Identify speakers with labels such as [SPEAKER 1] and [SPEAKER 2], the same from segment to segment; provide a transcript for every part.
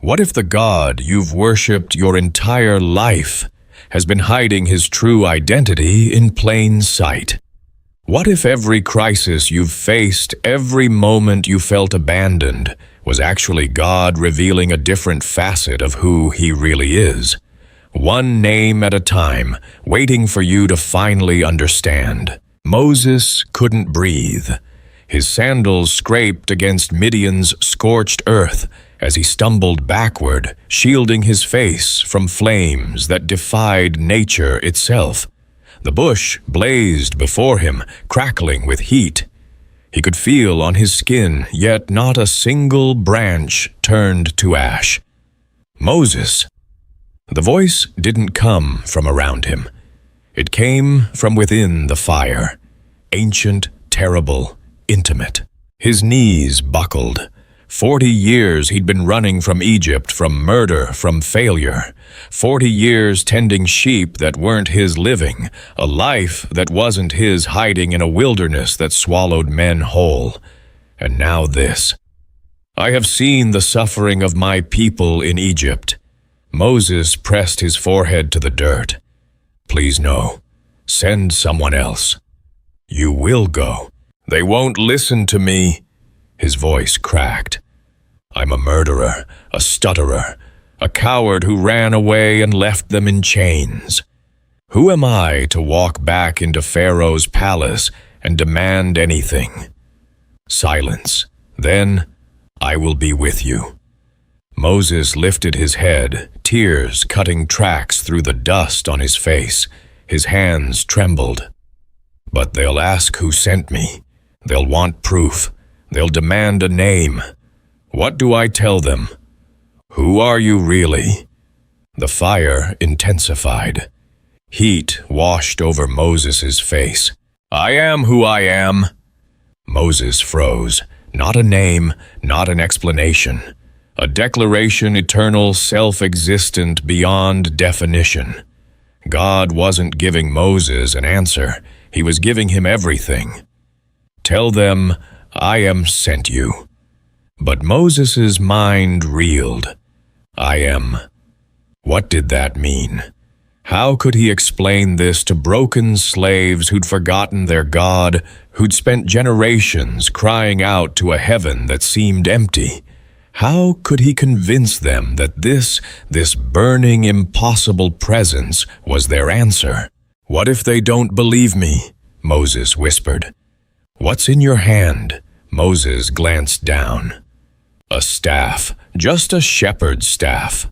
[SPEAKER 1] What if the God you've worshipped your entire life has been hiding his true identity in plain sight? What if every crisis you've faced, every moment you felt abandoned, was actually God revealing a different facet of who he really is? One name at a time, waiting for you to finally understand. Moses couldn't breathe. His sandals scraped against Midian's scorched earth as he stumbled backward, shielding his face from flames that defied nature itself. The bush blazed before him, crackling with heat. He could feel on his skin, yet not a single branch turned to ash. Moses. The voice didn't come from around him. It came from within the fire, ancient, terrible, intimate. His knees buckled. 40 years he'd been running from Egypt, from murder, from failure. 40 years tending sheep that weren't his living, a life that wasn't his hiding in a wilderness that swallowed men whole. And now this. I have seen the suffering of my people in Egypt. Moses pressed his forehead to the dirt. Please no. Send someone else. You will go. They won't listen to me. His voice cracked. I'm a murderer, a stutterer, a coward who ran away and left them in chains. Who am I to walk back into Pharaoh's palace and demand anything? Silence. Then, I will be with you. Moses lifted his head, tears cutting tracks through the dust on his face. His hands trembled. But they'll ask who sent me. They'll want proof. They'll demand a name. What do I tell them? Who are you really? The fire intensified. Heat washed over Moses' face. I am who I am. Moses froze. Not a name, not an explanation. A declaration eternal, self-existent, beyond definition. God wasn't giving Moses an answer. He was giving him everything. Tell them, I am sent you. But Moses' mind reeled. I am. What did that mean? How could he explain this to broken slaves who'd forgotten their God, who'd spent generations crying out to a heaven that seemed empty? How could he convince them that this burning, impossible presence was their answer? What if they don't believe me? Moses whispered. What's in your hand? Moses glanced down. A staff, just a shepherd's staff.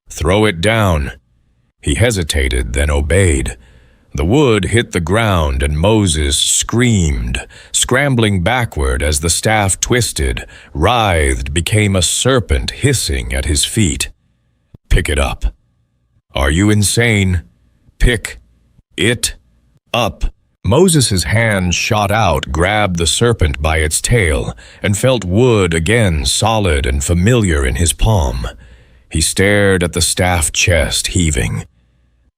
[SPEAKER 1] Throw it down. He hesitated, then obeyed. The wood hit the ground and Moses screamed, scrambling backward as the staff twisted, writhed, became a serpent hissing at his feet. Pick it up. Are you insane? Pick it up. Moses' hand shot out, grabbed the serpent by its tail, and felt wood again solid and familiar in his palm. He stared at the staff chest, heaving.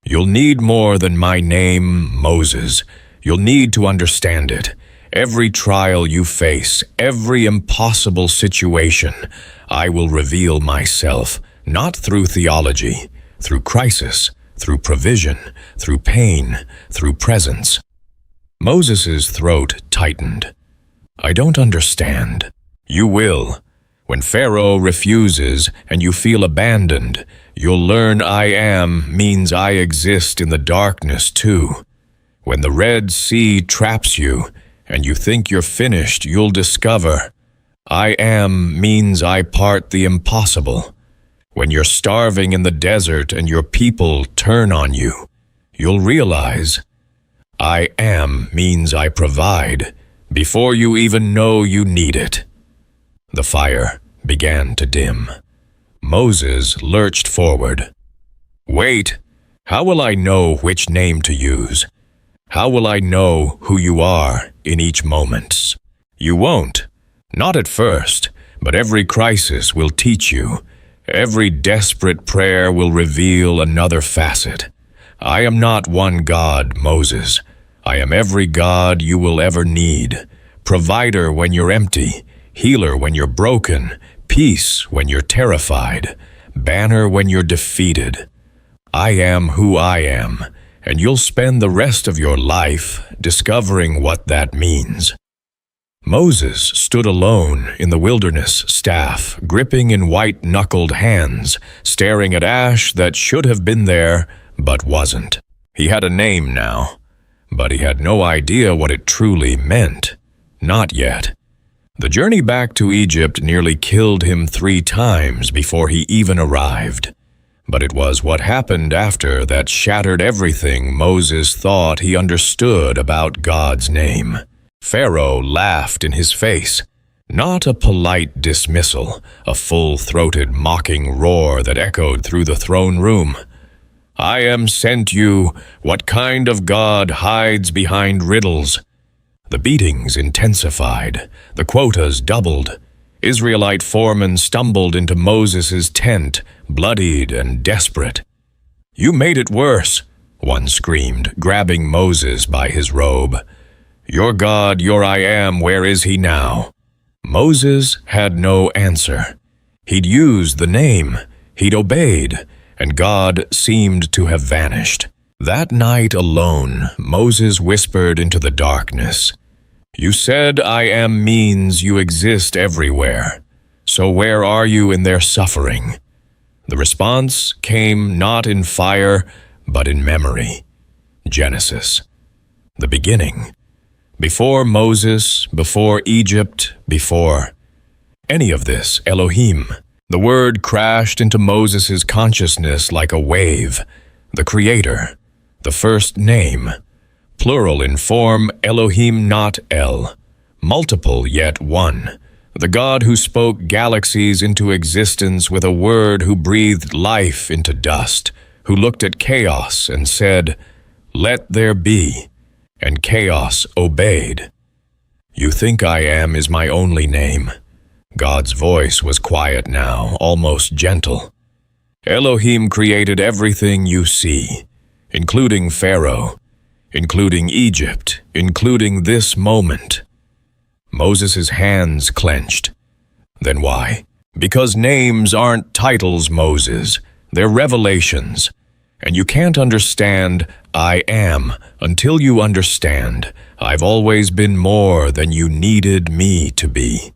[SPEAKER 1] You'll need more than my name, Moses. You'll need to understand it. Every trial you face, every impossible situation, I will reveal myself, not through theology, through crisis, through provision, through pain, through presence. Moses' throat tightened. I don't understand. You will. When Pharaoh refuses and you feel abandoned, you'll learn I am means I exist in the darkness too. When the Red Sea traps you and you think you're finished, you'll discover I am means I part the impossible. When you're starving in the desert and your people turn on you, you'll realize I am means I provide before you even know you need it. The fire began to dim. Moses lurched forward. Wait, how will I know which name to use? How will I know who you are in each moment? You won't. Not at first, but every crisis will teach you. Every desperate prayer will reveal another facet. I am not one God, Moses. I am every God you will ever need. Provider when you're empty, healer when you're broken, peace when you're terrified, banner when you're defeated. I am who I am, and you'll spend the rest of your life discovering what that means. Moses stood alone in the wilderness, staff gripping in white-knuckled hands, staring at ash that should have been there but wasn't. He had a name now, but he had no idea what it truly meant. Not yet. The journey back to Egypt nearly killed him 3 times before he even arrived. But it was what happened after that shattered everything Moses thought he understood about God's name. Pharaoh laughed in his face. Not a polite dismissal, a full-throated mocking roar that echoed through the throne room. I am sent you. What kind of God hides behind riddles? The beatings intensified. The quotas doubled. Israelite foremen stumbled into Moses' tent, bloodied and desperate. You made it worse, one screamed, grabbing Moses by his robe. Your God, your I am, where is he now? Moses had no answer. He'd used the name, he'd obeyed, and God seemed to have vanished. That night alone, Moses whispered into the darkness, You said I am means you exist everywhere. So where are you in their suffering? The response came not in fire, but in memory. Genesis. The beginning. Before Moses, before Egypt, before any of this, Elohim. The word crashed into Moses' consciousness like a wave. The Creator. The first name. Plural in form, Elohim not El. Multiple yet one. The God who spoke galaxies into existence with a word, who breathed life into dust, who looked at chaos and said, Let there be, and chaos obeyed. You think I am is my only name. God's voice was quiet now, almost gentle. Elohim created everything you see, including Pharaoh, including Egypt, including this moment. Moses' hands clenched. Then why? Because names aren't titles, Moses. They're revelations. And you can't understand I am until you understand I've always been more than you needed me to be.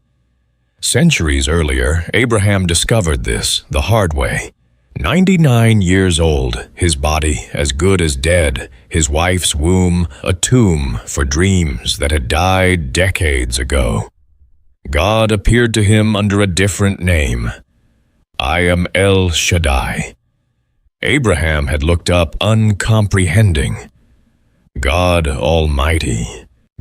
[SPEAKER 1] Centuries earlier, Abraham discovered this the hard way. 99 years old, his body as good as dead, his wife's womb a tomb for dreams that had died decades ago. God appeared to him under a different name. I am El Shaddai. Abraham had looked up uncomprehending. God Almighty.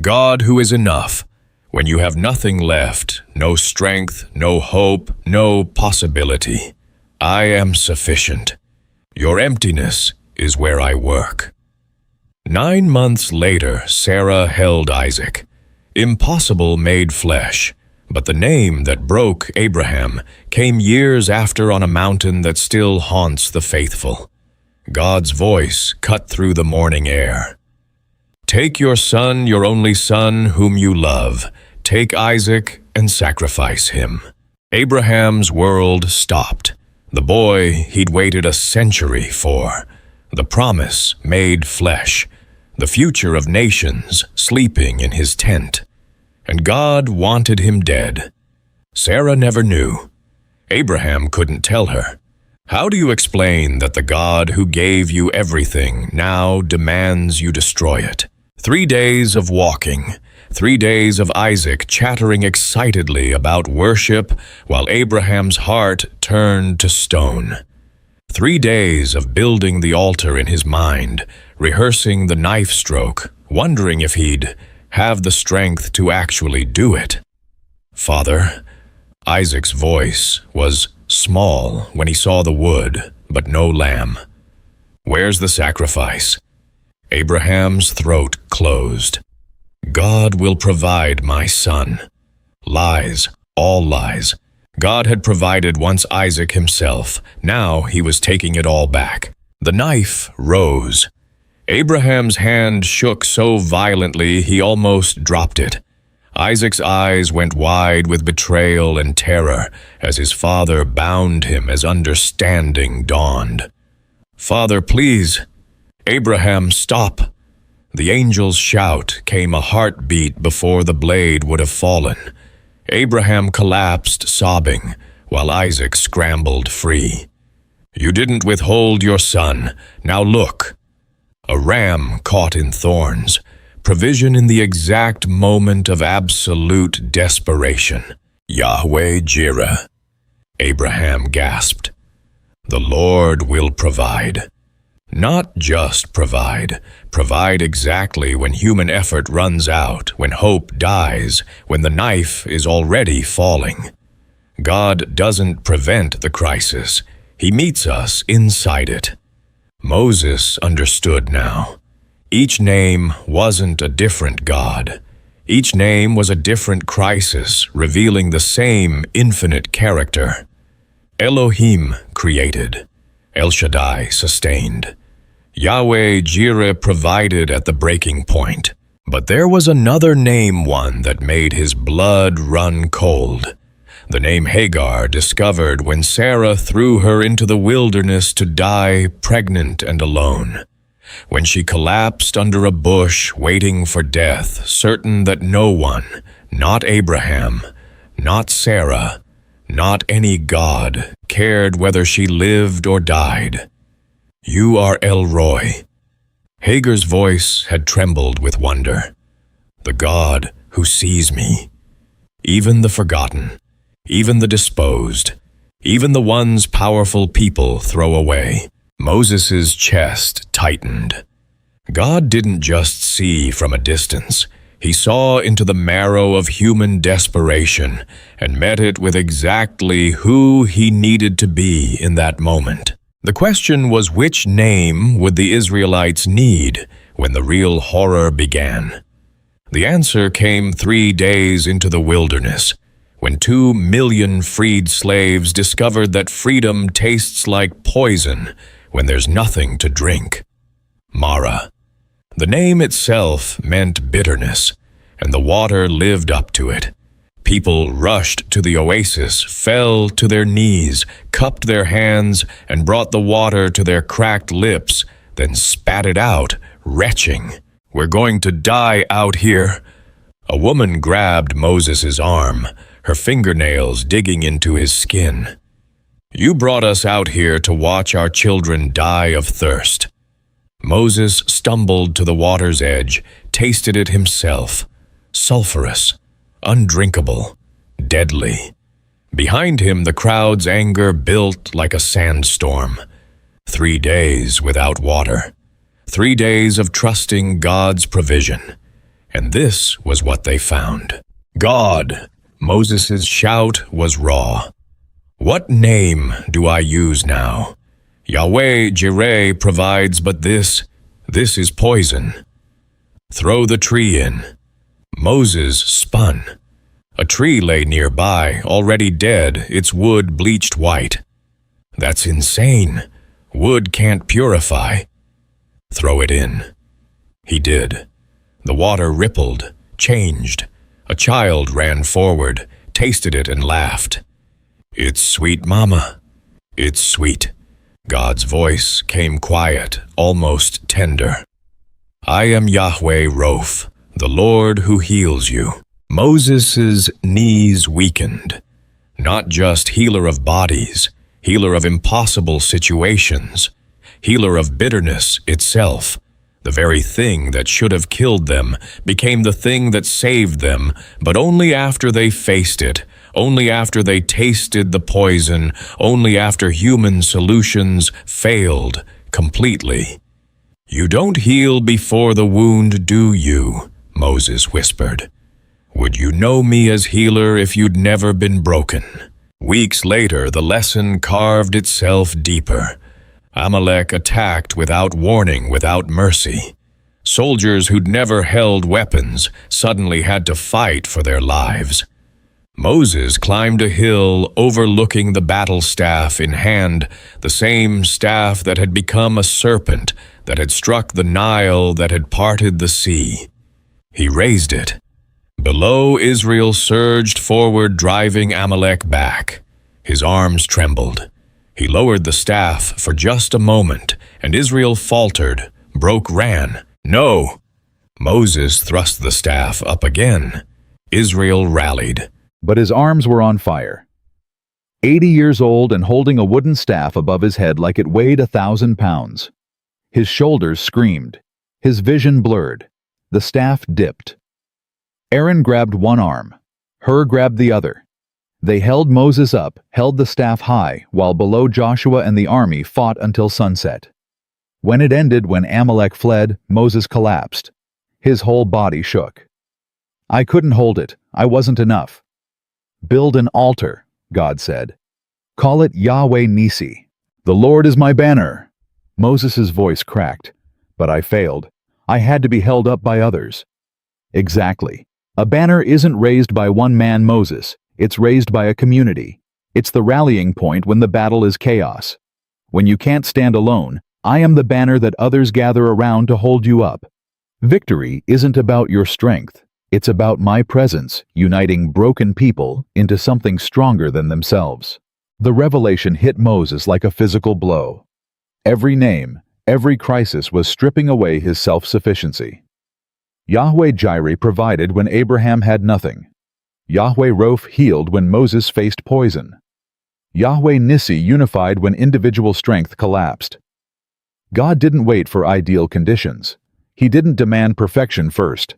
[SPEAKER 1] God who is enough. When you have nothing left, no strength, no hope, no possibility. I am sufficient. Your emptiness is where I work. 9 months later, Sarah held Isaac. Impossible made flesh, but the name that broke Abraham came years after on a mountain that still haunts the faithful. God's voice cut through the morning air. Take your son, your only son, whom you love. Take Isaac and sacrifice him. Abraham's world stopped. The boy he'd waited a century for. The promise made flesh. The future of nations sleeping in his tent. And God wanted him dead. Sarah never knew. Abraham couldn't tell her. How do you explain that the God who gave you everything now demands you destroy it? 3 days of walking. 3 days of Isaac chattering excitedly about worship while Abraham's heart turned to stone. 3 days of building the altar in his mind, rehearsing the knife stroke, wondering if he'd have the strength to actually do it. Father, Isaac's voice was small when he saw the wood, but no lamb. Where's the sacrifice? Abraham's throat closed. God will provide, my son. Lies, all lies. God had provided once Isaac himself. Now he was taking it all back. The knife rose. Abraham's hand shook so violently he almost dropped it. Isaac's eyes went wide with betrayal and terror as his father bound him as understanding dawned. "Father, please. Abraham, stop." The angel's shout came a heartbeat before the blade would have fallen. Abraham collapsed, sobbing, while Isaac scrambled free. "You didn't withhold your son. Now look." A ram caught in thorns. Provision in the exact moment of absolute desperation. "Yahweh Jireh," Abraham gasped. "The Lord will provide." Not just provide exactly when human effort runs out, when hope dies, when the knife is already falling. God doesn't prevent the crisis. He meets us inside it. Moses understood now. Each name wasn't a different God. Each name was a different crisis, revealing the same infinite character. Elohim created. El Shaddai sustained. Yahweh Jireh provided at the breaking point. But there was another name, one that made his blood run cold. The name Hagar, discovered when Sarah threw her into the wilderness to die pregnant and alone. When she collapsed under a bush waiting for death, certain that no one, not Abraham, not Sarah, not any God, cared whether she lived or died. "You are El Roy." Hagar's voice had trembled with wonder. "The God who sees me." Even the forgotten, even the disposed, even the ones powerful people throw away. Moses' chest tightened. God didn't just see from a distance. He saw into the marrow of human desperation and met it with exactly who he needed to be in that moment. The question was, which name would the Israelites need when the real horror began? The answer came 3 days into the wilderness, when 2 million freed slaves discovered that freedom tastes like poison when there's nothing to drink. Mara. The name itself meant bitterness, and the water lived up to it. People rushed to the oasis, fell to their knees, cupped their hands, and brought the water to their cracked lips, then spat it out, retching. "We're going to die out here." A woman grabbed Moses' arm, her fingernails digging into his skin. "You brought us out here to watch our children die of thirst." Moses stumbled to the water's edge, tasted it himself. Sulphurous, undrinkable, deadly. Behind him, the crowd's anger built like a sandstorm. 3 days without water. 3 days of trusting God's provision. And this was what they found. God! Moses' shout was raw. "What name do I use now? Yahweh Jireh provides, but this is poison. Throw the tree in." Moses spun. A tree lay nearby, already dead, its wood bleached white. "That's insane. Wood can't purify." "Throw it in." He did. The water rippled, changed. A child ran forward, tasted it and laughed. "It's sweet, Mama. It's sweet." God's voice came quiet, almost tender. "I am Yahweh Roph, the Lord who heals you." Moses' knees weakened. Not just healer of bodies, healer of impossible situations, healer of bitterness itself. The very thing that should have killed them became the thing that saved them, but only after they faced it, only after they tasted the poison, only after human solutions failed completely. "You don't heal before the wound, do you?" Moses whispered. "Would you know me as healer if you'd never been broken?" Weeks later, the lesson carved itself deeper. Amalek attacked without warning, without mercy. Soldiers who'd never held weapons suddenly had to fight for their lives. Moses climbed a hill overlooking the battle staff in hand, the same staff that had become a serpent, that had struck the Nile, that had parted the sea. He raised it. Below, Israel surged forward, driving Amalek back. His arms trembled. He lowered the staff for just a moment, and Israel faltered, ran. No! Moses thrust the staff up again. Israel rallied.
[SPEAKER 2] But his arms were on fire. 80 years old and holding a wooden staff above his head like it weighed 1,000 pounds. His shoulders screamed. His vision blurred. The staff dipped. Aaron grabbed one arm. Hur grabbed the other. They held Moses up, held the staff high, while below Joshua and the army fought until sunset. When it ended, when Amalek fled, Moses collapsed. His whole body shook. I couldn't hold it. I wasn't enough. Build an altar, God said. Call it Yahweh Nissi. The Lord is my banner. Moses' voice cracked. But I failed. I had to be held up by others. Exactly. A banner isn't raised by one man, Moses. It's raised by a community. It's the rallying point when the battle is chaos. When you can't stand alone, I am the banner that others gather around to hold you up. Victory isn't about your strength. It's about my presence, uniting broken people into something stronger than themselves. The revelation hit Moses like a physical blow. Every name, every crisis was stripping away his self-sufficiency. Yahweh Jireh provided when Abraham had nothing. Yahweh Roph healed when Moses faced poison. Yahweh Nissi unified when individual strength collapsed. God didn't wait for ideal conditions. He didn't demand perfection first.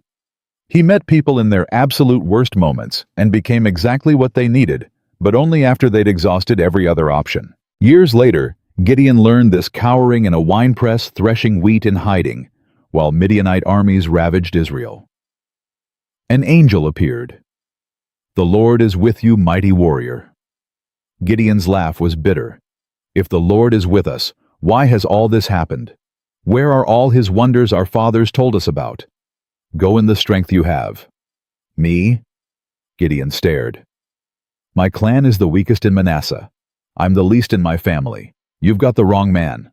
[SPEAKER 2] He met people in their absolute worst moments and became exactly what they needed, but only after they'd exhausted every other option. Years later, Gideon learned this cowering in a winepress, threshing wheat in hiding, while Midianite armies ravaged Israel. An angel appeared. The Lord is with you, mighty warrior. Gideon's laugh was bitter. If the Lord is with us, why has all this happened? Where are all his wonders our fathers told us about? Go in the strength you have. Me? Gideon stared. My clan is the weakest in Manasseh. I'm the least in my family. You've got the wrong man.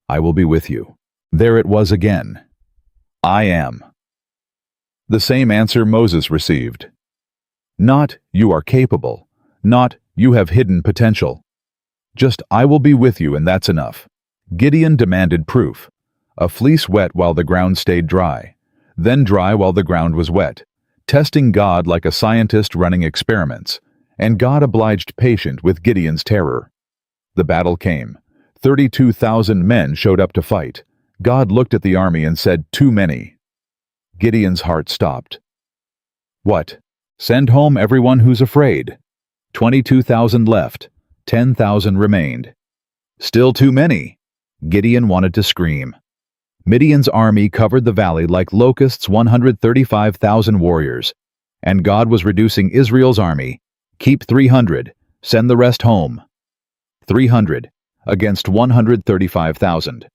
[SPEAKER 2] I will be with you. There it was again. I am. The same answer Moses received. Not, you are capable. Not, you have hidden potential. Just, I will be with you, and that's enough. Gideon demanded proof. A fleece wet while the ground stayed dry, then dry while the ground was wet, testing God like a scientist running experiments, and God obliged patient with Gideon's terror. The battle came. 32,000 men showed up to fight. God looked at the army and said, too many. Gideon's heart stopped. What? Send home everyone who's afraid. 22,000 left. 10,000 remained. Still too many. Gideon wanted to scream. Midian's army covered the valley like locusts, 135,000 warriors. And God was reducing Israel's army. Keep 300. Send the rest home. 300 against 135,000.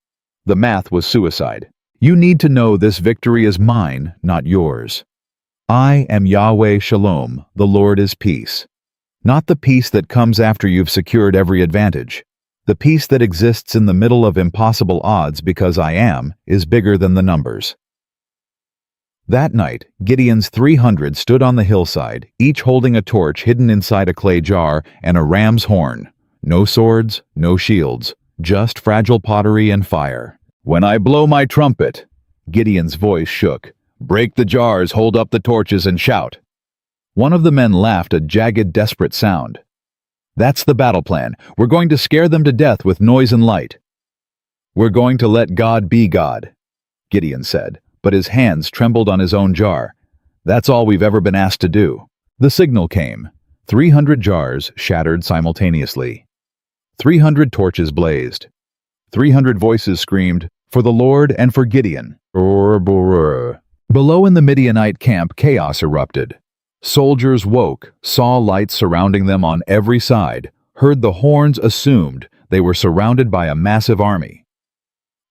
[SPEAKER 2] The math was suicide. You need to know this victory is mine, not yours. I am Yahweh Shalom, the Lord is peace. Not the peace that comes after you've secured every advantage. The peace that exists in the middle of impossible odds because I am is bigger than the numbers. That night, Gideon's 300 stood on the hillside, each holding a torch hidden inside a clay jar and a ram's horn. No swords, no shields, just fragile pottery and fire. When I blow my trumpet, Gideon's voice shook. Break the jars, hold up the torches, and shout. One of the men laughed a jagged, desperate sound. That's the battle plan. We're going to scare them to death with noise and light. We're going to let God be God, Gideon said, but his hands trembled on his own jar. That's all we've ever been asked to do. The signal came. 300 jars shattered simultaneously. 300 torches blazed. 300 voices screamed, for the Lord and for Gideon. Below in the Midianite camp, chaos erupted. Soldiers woke, saw lights surrounding them on every side, heard the horns, assumed they were surrounded by a massive army.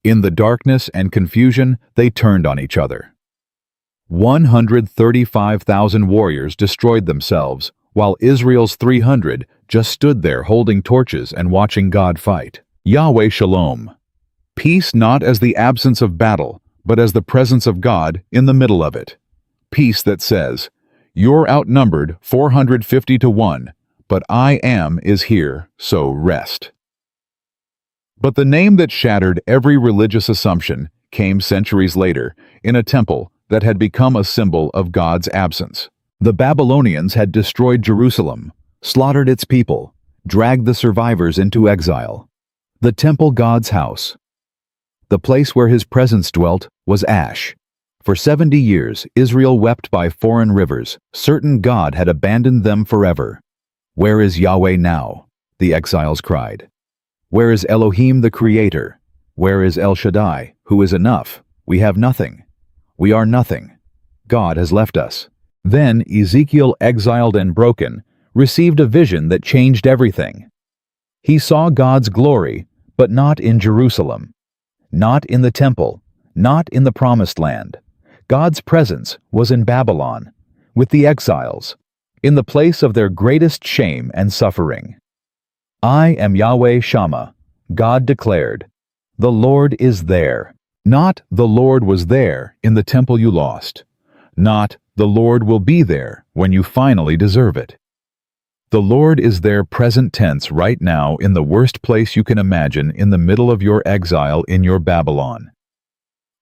[SPEAKER 2] In the darkness and confusion, they turned on each other. 135,000 warriors destroyed themselves, while Israel's 300 just stood there holding torches and watching God fight. Yahweh Shalom. Peace not as the absence of battle, but as the presence of God in the middle of it. Peace that says, "You're outnumbered 450 to 1, but I am is here, so rest." But the name that shattered every religious assumption came centuries later in a temple that had become a symbol of God's absence. The Babylonians had destroyed Jerusalem, slaughtered its people, dragged the survivors into exile. The temple God's house, the place where his presence dwelt, was ash. For 70 years, Israel wept by foreign rivers, certain God had abandoned them forever. "Where is Yahweh now?" the exiles cried. "Where is Elohim the Creator? Where is El Shaddai, who is enough? We have nothing. We are nothing. God has left us." Then Ezekiel, exiled and broken, received a vision that changed everything. He saw God's glory, but not in Jerusalem, not in the temple, not in the Promised Land. God's presence was in Babylon, with the exiles, in the place of their greatest shame and suffering. "I am Yahweh Shammah," God declared. "The Lord is there." Not "the Lord was there in the temple you lost." Not "the Lord will be there when you finally deserve it." The Lord is there present tense right now in the worst place you can imagine, in the middle of your exile in your Babylon.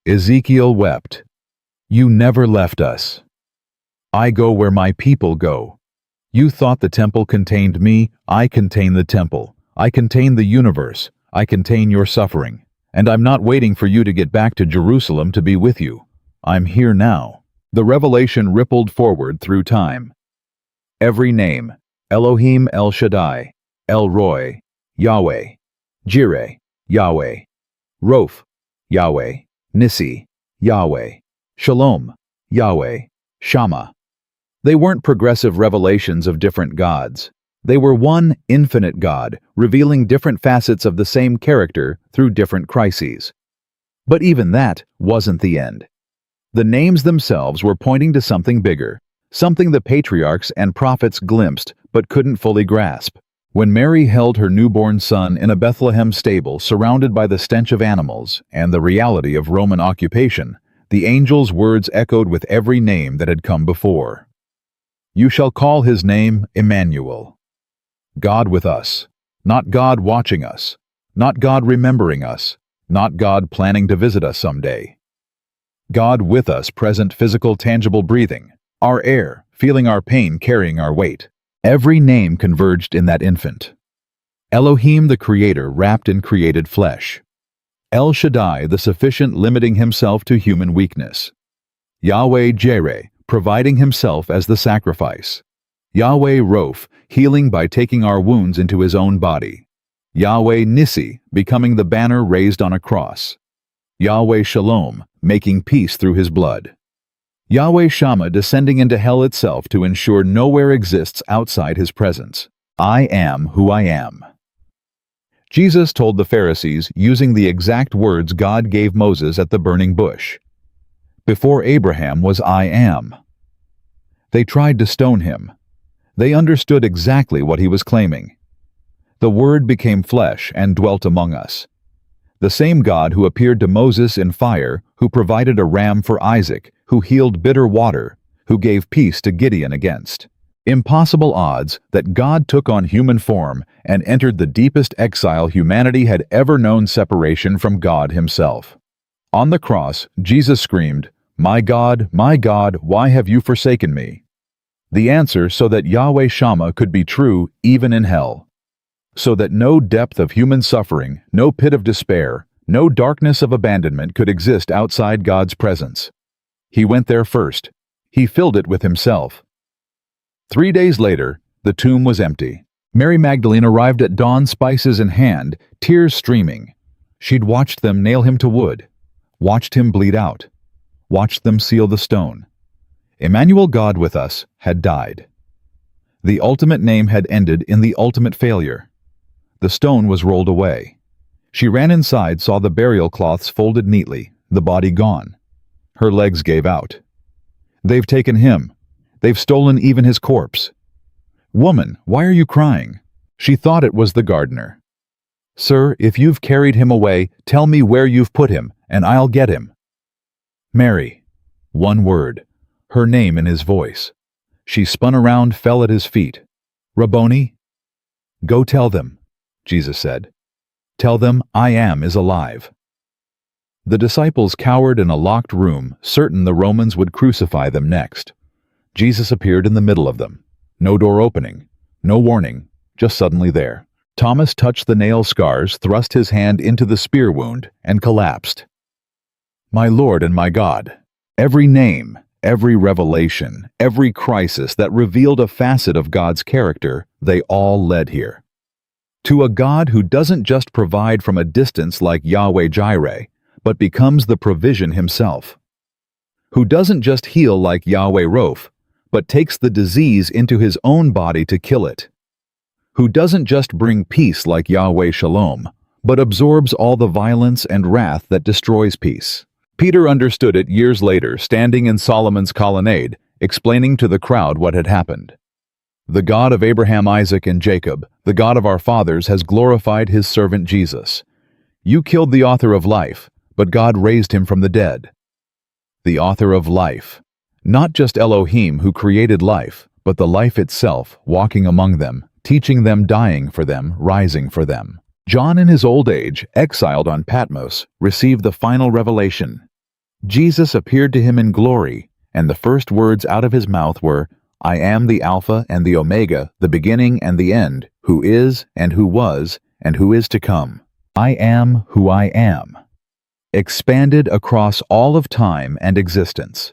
[SPEAKER 2] Ezekiel wept, "You never left us. I go where my people go. You thought the temple contained me. I contain the temple. I contain the universe. I contain your suffering. And I'm not waiting for you to get back to Jerusalem to be with you. I'm here now." The revelation rippled forward through time. Every name: Elohim, El Shaddai, El Roy, Yahweh, Jireh, Yahweh, Roph, Yahweh, Nissi, Yahweh, Shalom, Yahweh, Shammah. They weren't progressive revelations of different gods. They were one infinite God, revealing different facets of the same character through different crises. But even that wasn't the end. The names themselves were pointing to something bigger, something the patriarchs and prophets glimpsed but couldn't fully grasp. When Mary held her newborn son in a Bethlehem stable surrounded by the stench of animals and the reality of Roman occupation, the angel's words echoed with every name that had come before. "You shall call his name Emmanuel." God with us, not God watching us, not God remembering us, not God planning to visit us someday. God with us, present, physical, tangible, breathing, our air, feeling our pain, carrying our weight. Every name converged in that infant. Elohim the Creator wrapped in created flesh. El Shaddai the sufficient, limiting himself to human weakness. Yahweh Jireh, providing himself as the sacrifice. Yahweh Roph, healing by taking our wounds into his own body. Yahweh Nissi, becoming the banner raised on a cross. Yahweh Shalom, making peace through his blood. Yahweh Shammah, descending into hell itself to ensure nowhere exists outside his presence. I am who I am. Jesus told the Pharisees, using the exact words God gave Moses at the burning bush. "Before Abraham was I am." They tried to stone him. They understood exactly what he was claiming. The Word became flesh and dwelt among us. The same God who appeared to Moses in fire, who provided a ram for Isaac, who healed bitter water, who gave peace to Gideon against impossible odds, that God took on human form and entered the deepest exile humanity had ever known, separation from God himself. On the cross, Jesus screamed, my God, why have you forsaken me?" The answer so that Yahweh Shammah could be true even in hell. So that no depth of human suffering, no pit of despair, no darkness of abandonment could exist outside God's presence. He went there first. He filled it with himself. 3 days later, the tomb was empty. Mary Magdalene arrived at dawn, spices in hand, tears streaming. She'd watched them nail him to wood, watched him bleed out, watched them seal the stone. Emmanuel, God with us, had died. The ultimate name had ended in the ultimate failure. The stone was rolled away. She ran inside, saw the burial cloths folded neatly, the body gone. Her legs gave out. "They've taken him. They've stolen even his corpse." "Woman, why are you crying?" She thought it was the gardener. "Sir, if you've carried him away, tell me where you've put him, and I'll get him." "Mary." One word. her name in his voice. She spun around, fell at his feet. "Rabboni?" "Go tell them," Jesus said. "Tell them I am is alive." The disciples cowered in a locked room, certain the Romans would crucify them next. Jesus appeared in the middle of them. No door opening, no warning, just suddenly there. Thomas touched the nail scars, thrust his hand into the spear wound, and collapsed. My Lord and my God. Every name, every revelation, every crisis that revealed a facet of God's character, they all led here. To a God who doesn't just provide from a distance like Yahweh Jireh, but becomes the provision himself. Who doesn't just heal like Yahweh Roph, but takes the disease into his own body to kill it. Who doesn't just bring peace like Yahweh Shalom, but absorbs all the violence and wrath that destroys peace. Peter understood it years later, standing in Solomon's colonnade, explaining to the crowd what had happened. The God of Abraham, Isaac, and Jacob, the God of our fathers, has glorified his servant Jesus. You killed the author of life, but God raised him from the dead. The author of life. Not just Elohim who created life, but the life itself, walking among them, teaching them, dying for them, rising for them. John in his old age, exiled on Patmos, received the final revelation. Jesus appeared to him in glory, and the first words out of his mouth were, I am the Alpha and the Omega, the beginning and the end, who is and who was and who is to come. I am who I am. Expanded across all of time and existence.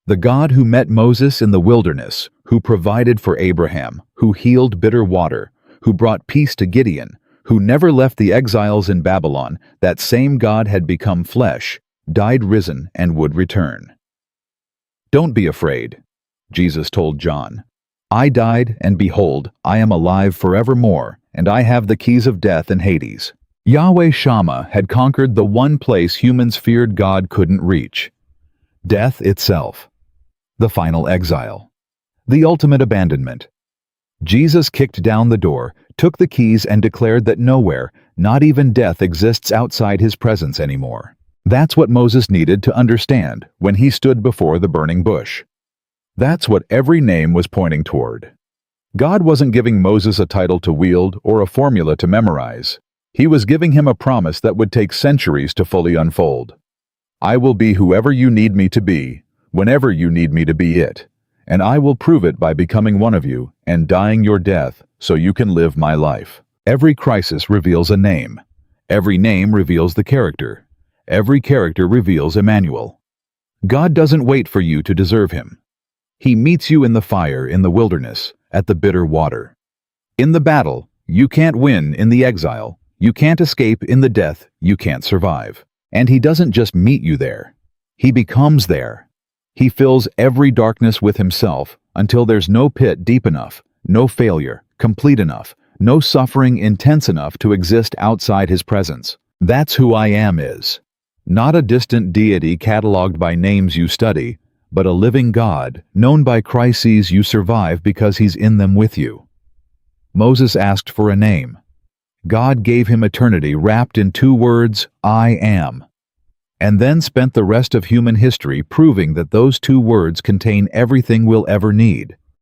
[SPEAKER 2] The God who met Moses in the wilderness, who provided for Abraham, who healed bitter water, who brought peace to Gideon, who never left the exiles in Babylon, that same God had become flesh, died risen, and would return. Don't be afraid, Jesus told John. I died, and behold, I am alive forevermore, and I have the keys of death and Hades. Yahweh Shammah had conquered the one place humans feared God couldn't reach. Death itself. The final exile. The ultimate abandonment. Jesus kicked down the door, took the keys, and declared that nowhere, not even death, exists outside his presence anymore. That's what Moses needed to understand when he stood before the burning bush. That's what every name was pointing toward. God wasn't giving Moses a title to wield or a formula to memorize. He was giving him a promise that would take centuries to fully unfold. I will be whoever you need me to be, whenever you need me to be it, and I will prove it by becoming one of you and dying your death so you can live my life. Every crisis reveals a name. Every name reveals the character. Every character reveals Emmanuel. God doesn't wait for you to deserve him. He meets you in the fire, in the wilderness, at the bitter water. In the battle, you can't win. In the exile, you can't escape. In the death, you can't survive. And he doesn't just meet you there. He becomes there. He fills every darkness with himself until there's no pit deep enough, no failure complete enough, no suffering intense enough to exist outside his presence. That's who I am is. Not a distant deity cataloged by names you study, but a living God, known by crises you survive because he's in them with you. Moses asked for a name. God gave him eternity wrapped in two words, I am, and then spent the rest of human history proving that those two words contain everything we'll ever need.